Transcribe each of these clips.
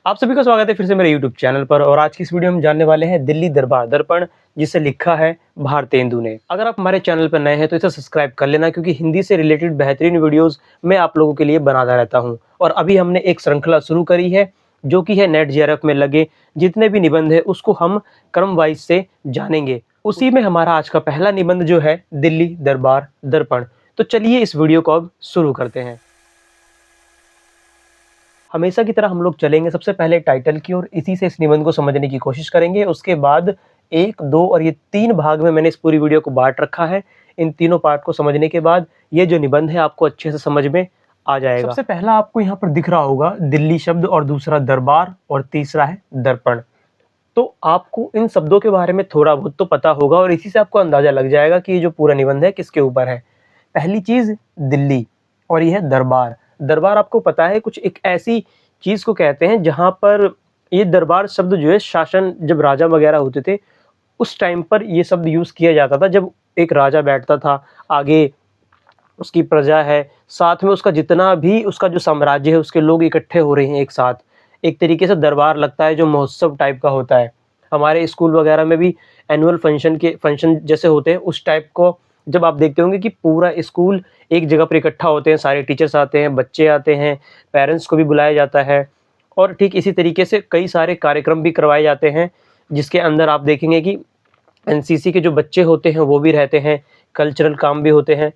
आप सभी का स्वागत है फिर से मेरे YouTube चैनल पर। और आज की इस वीडियो में हम जानने वाले हैं दिल्ली दरबार दर्पण, जिसे लिखा है भारतेंदु ने। अगर आप हमारे चैनल पर नए हैं तो इसे सब्सक्राइब कर लेना, क्योंकि हिंदी से रिलेटेड बेहतरीन वीडियोस मैं आप लोगों के लिए बनाता रहता हूं। और अभी हमने एक श्रृंखला शुरू करी है, जो कि है नेट जेआरएफ में लगे जितने भी निबंध है उसको हम क्रम वाइज से जानेंगे। उसी में हमारा आज का पहला निबंध जो है दिल्ली दरबार दर्पण। तो चलिए इस वीडियो को अब शुरू करते हैं। हमेशा की तरह हम लोग चलेंगे सबसे पहले टाइटल की ओर, इसी से इस निबंध को समझने की कोशिश करेंगे। उसके बाद 1, 2 और ये 3 भाग में मैंने इस पूरी वीडियो को बांट रखा है। इन तीनों पार्ट को समझने के बाद ये जो निबंध है आपको अच्छे से समझ में आ जाएगा। सबसे पहला आपको यहाँ पर दिख रहा होगा दिल्ली शब्द, और दूसरा दरबार, और तीसरा है दर्पण। तो आपको इन शब्दों के बारे में थोड़ा बहुत तो पता होगा, और इसी से आपको अंदाजा लग जाएगा कि ये जो पूरा निबंध है किसके ऊपर है। पहली चीज दिल्ली, और यह है दरबार। दरबार आपको पता है कुछ एक ऐसी चीज को कहते हैं जहां पर ये दरबार शब्द जो है, शासन जब राजा वगैरह होते थे उस टाइम पर ये शब्द यूज किया जाता था। जब एक राजा बैठता था, आगे उसकी प्रजा है, साथ में उसका जितना भी उसका जो साम्राज्य है उसके लोग इकट्ठे हो रहे हैं एक साथ, एक तरीके से दरबार लगता है जो महोत्सव टाइप का होता है। हमारे स्कूल वगैरह में भी एनुअल फंक्शन जैसे होते हैं उस टाइप को जब आप देखते होंगे कि पूरा स्कूल एक जगह पर इकट्ठा होते हैं, सारे टीचर्स आते हैं, बच्चे आते हैं, पेरेंट्स को भी बुलाया जाता है, और ठीक इसी तरीके से कई सारे कार्यक्रम भी करवाए जाते हैं, जिसके अंदर आप देखेंगे कि एनसीसी के जो बच्चे होते हैं वो भी रहते हैं, कल्चरल काम भी होते हैं।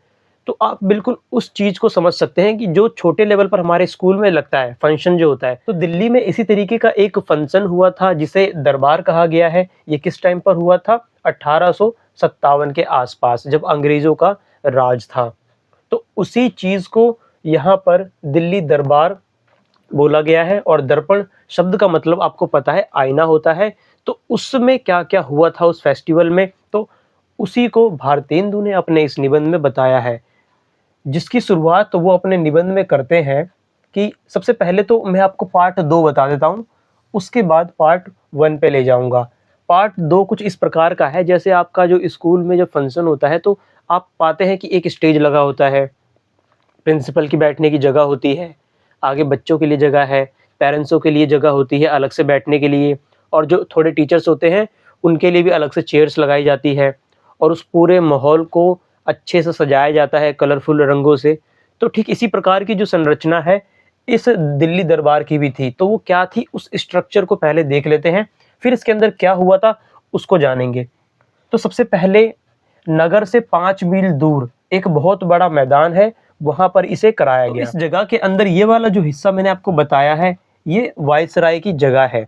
तो आप बिल्कुल उस चीज़ को समझ सकते हैं कि जो छोटे लेवल पर हमारे स्कूल में लगता है फंक्शन जो होता है, तो दिल्ली में इसी तरीके का एक फंक्शन हुआ था जिसे दरबार कहा गया है। ये किस टाइम पर हुआ था? 1857 के आसपास, जब अंग्रेजों का राज था। तो उसी चीज़ को यहाँ पर दिल्ली दरबार बोला गया है। और दर्पण शब्द का मतलब आपको पता है आईना होता है। तो उसमें क्या क्या हुआ था उस फेस्टिवल में, तो उसी को भारतेंदु ने अपने इस निबंध में बताया है, जिसकी शुरुआत तो वो अपने निबंध में करते हैं कि सबसे पहले तो मैं आपको पार्ट 2 बता देता हूँ, उसके बाद पार्ट 1 पे ले जाऊंगा। पार्ट 2 कुछ इस प्रकार का है, जैसे आपका जो स्कूल में जब फंक्शन होता है तो आप पाते हैं कि एक स्टेज लगा होता है, प्रिंसिपल की बैठने की जगह होती है, आगे बच्चों के लिए जगह है, पेरेंट्सों के लिए जगह होती है अलग से बैठने के लिए, और जो थोड़े टीचर्स होते हैं उनके लिए भी अलग से चेयर्स लगाई जाती है, और उस पूरे माहौल को अच्छे से सजाया जाता है कलरफुल रंगों से। तो ठीक इसी प्रकार की जो संरचना है इस दिल्ली दरबार की भी थी। तो वो क्या थी, उस स्ट्रक्चर को पहले देख लेते हैं, फिर इसके अंदर क्या हुआ था उसको जानेंगे। तो सबसे पहले नगर से 5 मील दूर एक बहुत बड़ा मैदान है, वहां पर इसे कराया गया। इस जगह के अंदर ये वाला जो हिस्सा मैंने आपको बताया है, ये वायसराय की जगह है।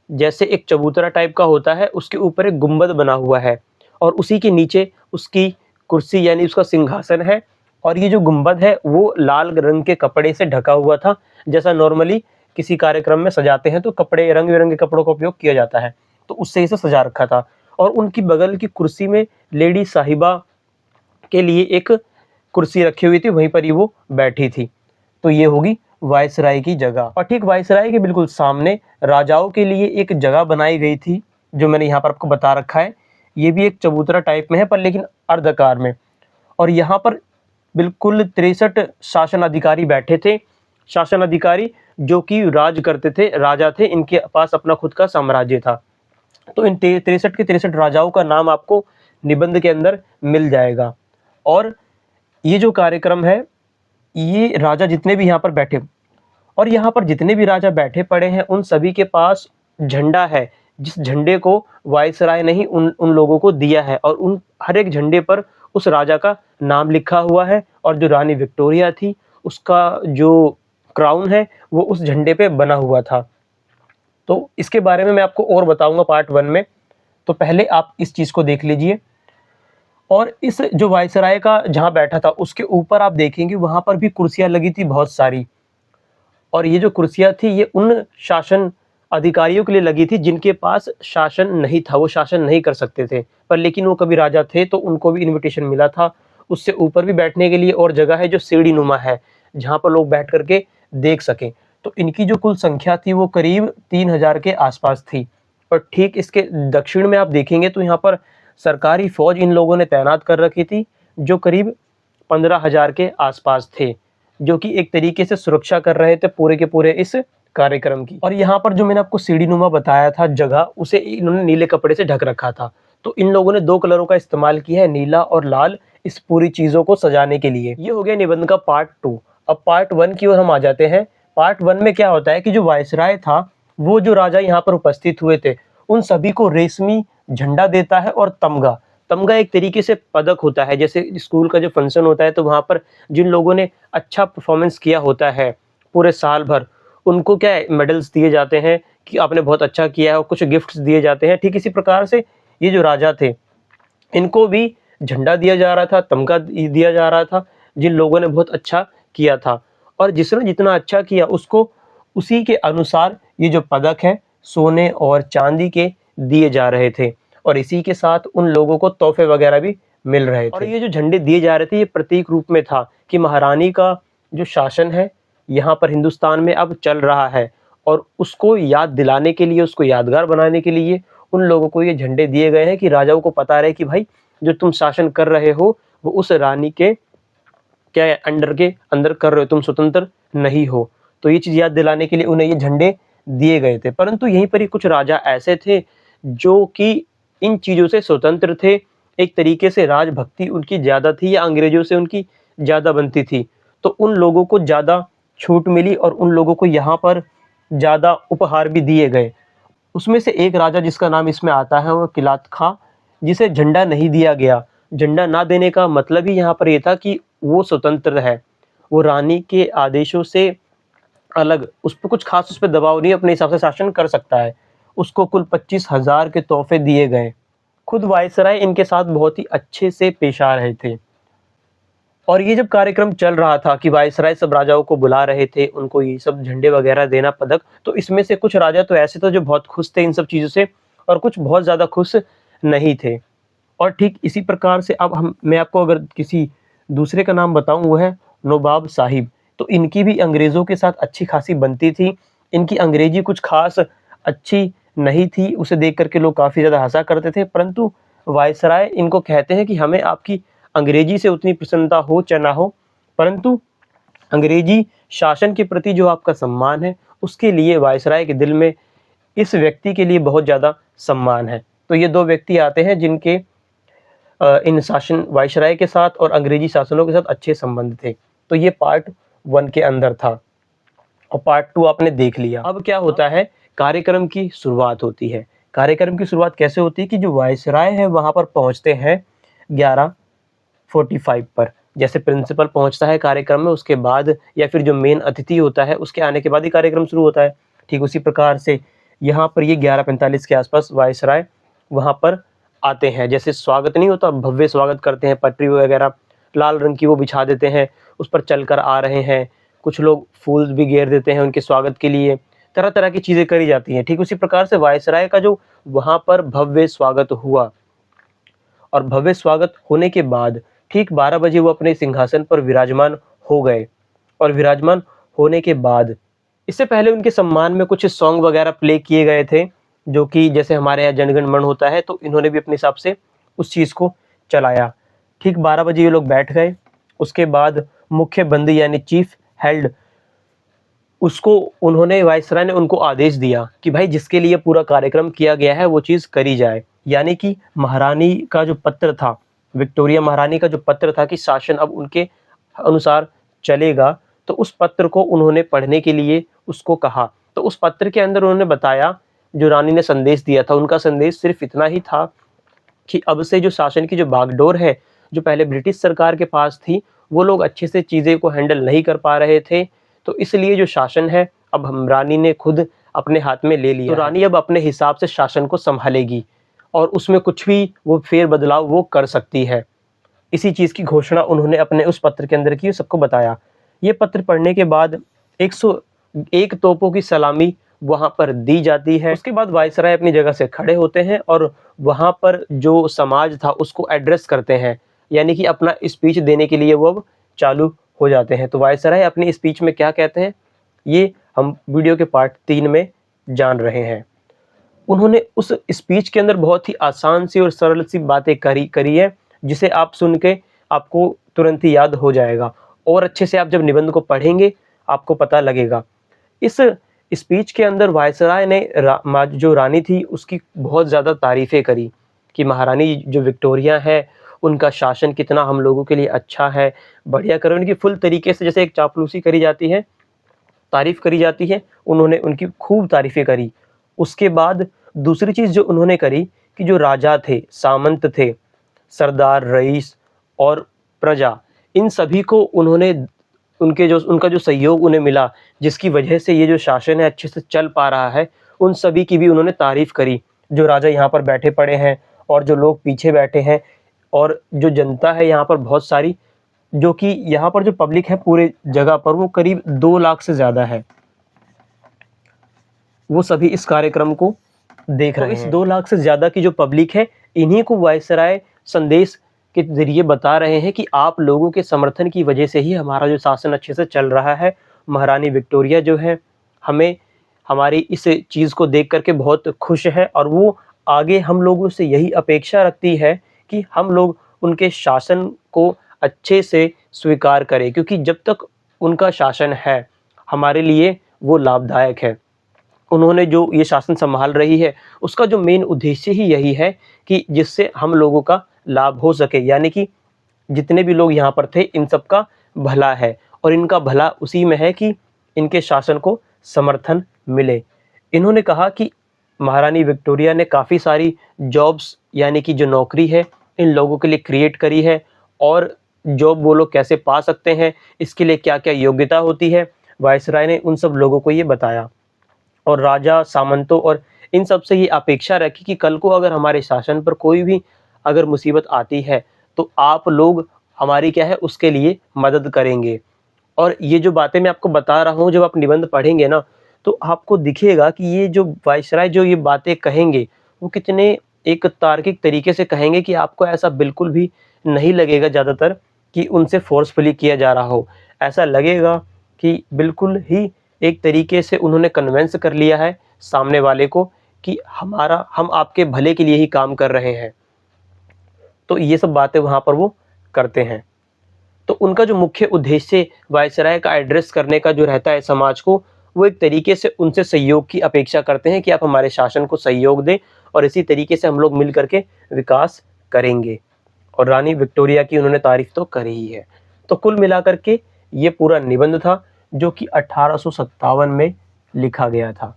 जैसे एक चबूतरा टाइप का होता है, उसके ऊपर एक गुंबद बना हुआ है, और उसी के नीचे उसकी कुर्सी यानी उसका सिंहासन है। और ये जो गुंबद है वो लाल रंग के कपड़े से ढका हुआ था, जैसा नॉर्मली किसी कार्यक्रम में सजाते हैं तो कपड़े, रंग बिरंगे कपड़ों का उपयोग किया जाता है, तो उससे इसे सजा रखा था। और उनकी बगल की कुर्सी में लेडी साहिबा के लिए एक कुर्सी रखी हुई थी, वहीं पर ही वो बैठी थी। तो ये होगी वायसराय की जगह। और ठीक वायसराय के बिल्कुल सामने राजाओं के लिए एक जगह बनाई गई थी, जो मैंने यहाँ पर आपको बता रखा है। ये भी एक चबूतरा टाइप में है, पर लेकिन अर्धकार में। और यहाँ पर बिल्कुल 63 शासन अधिकारी बैठे थे। शासन अधिकारी जो कि राज करते थे, राजा थे, इनके पास अपना खुद का साम्राज्य था। तो इन 63 के 63 राजाओं का नाम आपको निबंध के अंदर मिल जाएगा। और ये जो कार्यक्रम है, ये राजा जितने भी यहाँ पर बैठे, और यहाँ पर जितने भी राजा बैठे पड़े हैं उन सभी के पास झंडा है, जिस झंडे को वायसराय ने ही उन उन लोगों को दिया है। और उन हर एक झंडे पर उस राजा का नाम लिखा हुआ है, और जो रानी विक्टोरिया थी उसका जो क्राउन है वो उस झंडे पे बना हुआ था। तो इसके बारे में मैं आपको और बताऊंगा पार्ट 1 में। तो पहले आप इस चीज़ को देख लीजिए। और इस जो वायसराय का जहाँ बैठा था उसके ऊपर आप देखेंगे वहाँ पर भी कुर्सियाँ लगी थी बहुत सारी। और ये जो कुर्सियाँ थी ये उन शासन अधिकारियों के लिए लगी थी जिनके पास शासन नहीं था, वो शासन नहीं कर सकते थे, पर लेकिन वो कभी राजा थे तो उनको भी इनविटेशन मिला था। उससे ऊपर भी बैठने के लिए और जगह है जो सीढ़ी नुमा है, जहाँ पर लोग बैठ करके देख सकें। तो इनकी जो कुल संख्या थी वो करीब 3000 के आसपास थी। और ठीक इसके दक्षिण में आप देखेंगे तो यहाँ पर सरकारी फौज इन लोगों ने तैनात कर रखी थी, जो करीब 15,000 के आसपास थे, जो कि एक तरीके से सुरक्षा कर रहे थे पूरे के पूरे इस कार्यक्रम की। और यहाँ पर जो मैंने आपको सीढ़ीनुमा बताया था जगह, उसे इन्होंने नीले कपड़े से ढक रखा था। तो इन लोगों ने 2 कलरों का इस्तेमाल किया है, नीला और लाल, इस पूरी चीज़ों को सजाने के लिए। ये हो गया निबंध का पार्ट 2। अब पार्ट 1 की ओर हम आ जाते हैं। पार्ट 1 में क्या होता है कि जो वायसराय था, वो जो राजा यहाँ पर उपस्थित हुए थे, उन सभी को रेशमी झंडा देता है और तमगा। तमगा एक तरीके से पदक होता है, जैसे स्कूल का जो फंक्शन होता है तो वहाँ पर जिन लोगों ने अच्छा परफॉर्मेंस किया होता है पूरे साल भर, उनको क्या है मेडल्स दिए जाते हैं कि आपने बहुत अच्छा किया है, और कुछ गिफ्ट्स दिए जाते हैं। ठीक इसी प्रकार से ये जो राजा थे, इनको भी झंडा दिया जा रहा था, तमगा दिया जा रहा था, जिन लोगों ने बहुत अच्छा किया था। और जिसने जितना अच्छा किया उसको उसी के अनुसार ये जो पदक है सोने और चांदी के दिए जा रहे थे, और इसी के साथ उन लोगों को तोहफे वगैरह भी मिल रहे थे। और ये जो झंडे दिए जा रहे थे, ये प्रतीक रूप में था कि महारानी का जो शासन है यहाँ पर हिंदुस्तान में अब चल रहा है, और उसको याद दिलाने के लिए, उसको यादगार बनाने के लिए उन लोगों को ये झंडे दिए गए हैं कि राजाओं को पता रहे कि भाई जो तुम शासन कर रहे हो वो उस रानी के क्या है अंदर कर रहे हो, तुम स्वतंत्र नहीं हो। तो ये चीज़ याद दिलाने के लिए उन्हें ये झंडे दिए गए थे। परंतु यहीं पर ही कुछ राजा ऐसे थे जो कि इन चीज़ों से स्वतंत्र थे, एक तरीके से राजभक्ति उनकी ज़्यादा थी या अंग्रेजों से उनकी ज़्यादा बनती थी, तो उन लोगों को ज़्यादा छूट मिली और उन लोगों को यहाँ पर ज़्यादा उपहार भी दिए गए। उसमें से एक राजा जिसका नाम इसमें आता है वो किलात खां, जिसे झंडा नहीं दिया गया। झंडा ना देने का मतलब ही यहाँ पर ये था कि वो स्वतंत्र है, वो रानी के आदेशों से अलग, उस पर कुछ खास उस पर दबाव नहीं, अपने हिसाब से शासन कर सकता है। उसको कुल 25,000 के तोहफे दिए गए। खुद वायसराय इनके साथ बहुत ही अच्छे से पेश आ रहे थे। और ये जब कार्यक्रम चल रहा था कि वायसराय सब राजाओं को बुला रहे थे, उनको ये सब झंडे वगैरह देना, पदक, तो इसमें से कुछ राजा तो ऐसे थे जो बहुत खुश थे इन सब चीज़ों से, और कुछ बहुत ज़्यादा खुश नहीं थे। और ठीक इसी प्रकार से अब मैं आपको अगर किसी दूसरे का नाम बताऊं, वो है नवाब साहिब। तो इनकी भी अंग्रेज़ों के साथ अच्छी खासी बनती थी। इनकी अंग्रेजी कुछ खास अच्छी नहीं थी, उसे देख करके लोग काफ़ी ज़्यादा हंसा करते थे, परंतु वायसराय इनको कहते हैं कि हमें आपकी अंग्रेजी से उतनी प्रसन्नता हो चाहे ना हो, परंतु अंग्रेजी शासन के प्रति जो आपका सम्मान है, उसके लिए वायसराय के दिल में इस व्यक्ति के लिए बहुत ज़्यादा सम्मान है। तो ये 2 व्यक्ति आते हैं जिनके इन शासन वायसराय के साथ और अंग्रेजी शासनों के साथ अच्छे संबंध थे। तो ये पार्ट 1 के अंदर था, और पार्ट 2 आपने देख लिया। अब क्या होता है, कार्यक्रम की शुरुआत होती है। कार्यक्रम की शुरुआत कैसे होती है कि जो वायसराय है वहाँ पर पहुँचते हैं 11:45 पर। जैसे प्रिंसिपल पहुँचता है कार्यक्रम में, उसके बाद या फिर जो मेन अतिथि होता है उसके आने के बाद ही कार्यक्रम शुरू होता है। ठीक उसी प्रकार से यहाँ पर ये 11:45 के आसपास वायसराय वहाँ पर आते हैं। जैसे स्वागत नहीं होता, भव्य स्वागत करते हैं, पटरी वगैरह लाल रंग की वो बिछा देते हैं, उस पर चलकर आ रहे हैं। कुछ लोग फूल भी घेर देते हैं उनके स्वागत के लिए, तरह तरह की चीज़ें करी जाती हैं। ठीक उसी प्रकार से वायसराय का जो वहाँ पर भव्य स्वागत हुआ, और भव्य स्वागत होने के बाद ठीक 12 बजे वो अपने सिंहासन पर विराजमान हो गए। और विराजमान होने के बाद इससे पहले उनके सम्मान में कुछ सॉन्ग वगैरह प्ले किए गए थे, जो कि जैसे हमारे यहाँ जनगण मन होता है, तो इन्होंने भी अपने हिसाब से उस चीज़ को चलाया। ठीक 12 बजे ये लोग बैठ गए। उसके बाद मुख्य बंदी यानी चीफ हेल्ड, उसको उन्होंने वायसराय ने उनको आदेश दिया कि भाई जिसके लिए पूरा कार्यक्रम किया गया है वो चीज़ करी जाए। यानी कि महारानी का जो पत्र था, विक्टोरिया महारानी का जो पत्र था कि शासन अब उनके अनुसार चलेगा, तो उस पत्र को उन्होंने पढ़ने के लिए उसको कहा। तो उस पत्र के अंदर उन्होंने बताया, जो रानी ने संदेश दिया था, उनका संदेश सिर्फ इतना ही था कि अब से जो शासन की जो बागडोर है, जो पहले ब्रिटिश सरकार के पास थी, वो लोग अच्छे से चीज़ें को हैंडल नहीं कर पा रहे थे, तो इसलिए जो शासन है अब हम रानी ने खुद अपने हाथ में ले लिया। तो रानी अब अपने हिसाब से शासन को संभालेगी, और उसमें कुछ भी वो फेर बदलाव वो कर सकती है। इसी चीज़ की घोषणा उन्होंने अपने उस पत्र के अंदर की, सबको बताया। ये पत्र पढ़ने के बाद 101 तोपों की सलामी वहाँ पर दी जाती है। उसके बाद वायसराय अपनी जगह से खड़े होते हैं और वहाँ पर जो समाज था उसको एड्रेस करते हैं, यानी कि अपना स्पीच देने के लिए वो अब चालू हो जाते हैं। तो वायसराय अपनी स्पीच में क्या कहते हैं, ये हम वीडियो के पार्ट 3 में जान रहे हैं। उन्होंने उस स्पीच के अंदर बहुत ही आसान सी और सरल सी बातें करी है, जिसे आप सुन के आपको तुरंत ही याद हो जाएगा, और अच्छे से आप जब निबंध को पढ़ेंगे आपको पता लगेगा। इस स्पीच के अंदर वायसराय ने जो रानी थी उसकी बहुत ज़्यादा तारीफ़ें करी कि महारानी जो विक्टोरिया है उनका शासन कितना हम लोगों के लिए अच्छा है, बढ़िया करो। उनकी फुल तरीके से जैसे एक चापलूसी करी जाती है, तारीफ़ करी जाती है, उन्होंने उनकी खूब तारीफ़ें करी। उसके बाद दूसरी चीज़ जो उन्होंने करी कि जो राजा थे, सामंत थे, सरदार, रईस और प्रजा, इन सभी को उन्होंने उनका जो सहयोग उन्हें मिला, जिसकी वजह से ये जो शासन है अच्छे से चल पा रहा है, उन सभी की भी उन्होंने तारीफ़ करी। जो राजा यहाँ पर बैठे पड़े हैं और जो लोग पीछे बैठे हैं और जो जनता है यहाँ पर बहुत सारी, जो कि यहाँ पर जो पब्लिक है पूरे जगह पर वो करीब 2 लाख से ज़्यादा है। वो सभी इस कार्यक्रम को देख रहे हैं। इस 2 लाख से ज़्यादा की जो पब्लिक है, इन्हीं को वायसराय संदेश के ज़रिए बता रहे हैं कि आप लोगों के समर्थन की वजह से ही हमारा जो शासन अच्छे से चल रहा है। महारानी विक्टोरिया जो है, हमें हमारी इस चीज़ को देख कर के बहुत खुश है और वो आगे हम लोगों से यही अपेक्षा रखती है कि हम लोग उनके शासन को अच्छे से स्वीकार करें, क्योंकि जब तक उनका शासन है, हमारे लिए वो लाभदायक है। उन्होंने जो ये शासन संभाल रही है, उसका जो मेन उद्देश्य ही यही है कि जिससे हम लोगों का लाभ हो सके, यानी कि जितने भी लोग यहाँ पर थे इन सब का भला है और इनका भला उसी में है कि इनके शासन को समर्थन मिले। इन्होंने कहा कि महारानी विक्टोरिया ने काफ़ी सारी जॉब्स, यानी कि जो नौकरी है, इन लोगों के लिए क्रिएट करी है और जॉब वो लोग कैसे पा सकते हैं, इसके लिए क्या-क्या योग्यता होती है, वायसराय ने उन सब लोगों को ये बताया। और राजा, सामंतों और इन सब से ये अपेक्षा रखी कि कल को अगर हमारे शासन पर कोई भी अगर मुसीबत आती है, तो आप लोग हमारी क्या है उसके लिए मदद करेंगे। और ये जो बातें मैं आपको बता रहा हूँ, जब आप निबंध पढ़ेंगे ना, तो आपको दिखेगा कि ये जो वायसराय जो ये बातें कहेंगे, वो कितने एक तार्किक तरीके से कहेंगे कि आपको ऐसा बिल्कुल भी नहीं लगेगा ज़्यादातर कि उनसे फ़ोर्सफुली किया जा रहा हो। ऐसा लगेगा कि बिल्कुल ही एक तरीके से उन्होंने कन्विंस कर लिया है सामने वाले को कि हम आपके भले के लिए ही काम कर रहे हैं। तो ये सब बातें वहाँ पर वो करते हैं। तो उनका जो मुख्य उद्देश्य वायसराय का एड्रेस करने का जो रहता है समाज को, वो एक तरीके से उनसे सहयोग की अपेक्षा करते हैं कि आप हमारे शासन को सहयोग दें और इसी तरीके से हम लोग मिल करके विकास करेंगे। और रानी विक्टोरिया की उन्होंने तारीफ़ तो करी ही है। तो कुल मिलाकर के ये पूरा निबंध था जो कि 1857 में लिखा गया था।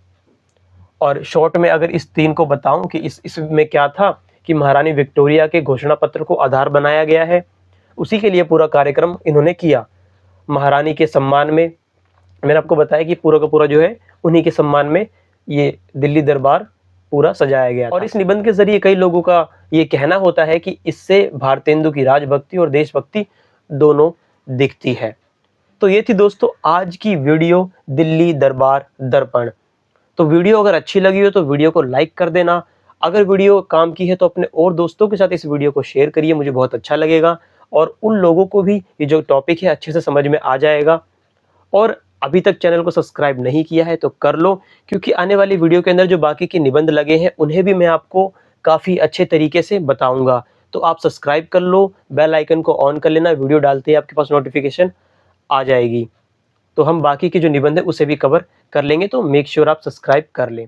और शॉर्ट में अगर इस 3 को बताऊं कि इसमें क्या था कि महारानी विक्टोरिया के घोषणा पत्र को आधार बनाया गया है, उसी के लिए पूरा कार्यक्रम इन्होंने किया। महारानी के सम्मान में मैंने आपको बताया कि पूरा का पूरा जो है उन्हीं के सम्मान में ये दिल्ली दरबार पूरा सजाया गया था। और इस निबंध के ज़रिए कई लोगों का ये कहना होता है कि इससे भारतेंदु की राजभक्ति और देशभक्ति दोनों दिखती है। तो ये थी दोस्तों आज की वीडियो, दिल्ली दरबार दर्पण। तो वीडियो अगर अच्छी लगी हो तो वीडियो को लाइक कर देना। अगर वीडियो काम की है तो अपने और दोस्तों के साथ इस वीडियो को शेयर करिए, मुझे बहुत अच्छा लगेगा और उन लोगों को भी ये जो टॉपिक है अच्छे से समझ में आ जाएगा। और अभी तक चैनल को सब्सक्राइब नहीं किया है तो कर लो, क्योंकि आने वाली वीडियो के अंदर जो बाकी के निबंध लगे हैं उन्हें भी मैं आपको काफ़ी अच्छे तरीके से बताऊँगा। तो आप सब्सक्राइब कर लो, बेल आइकन को ऑन कर लेना, वीडियो डालते ही आपके पास नोटिफिकेशन आ जाएगी। तो हम बाकी के जो निबंध है उसे भी कवर कर लेंगे, तो मेक श्योर आप सब्सक्राइब कर लें।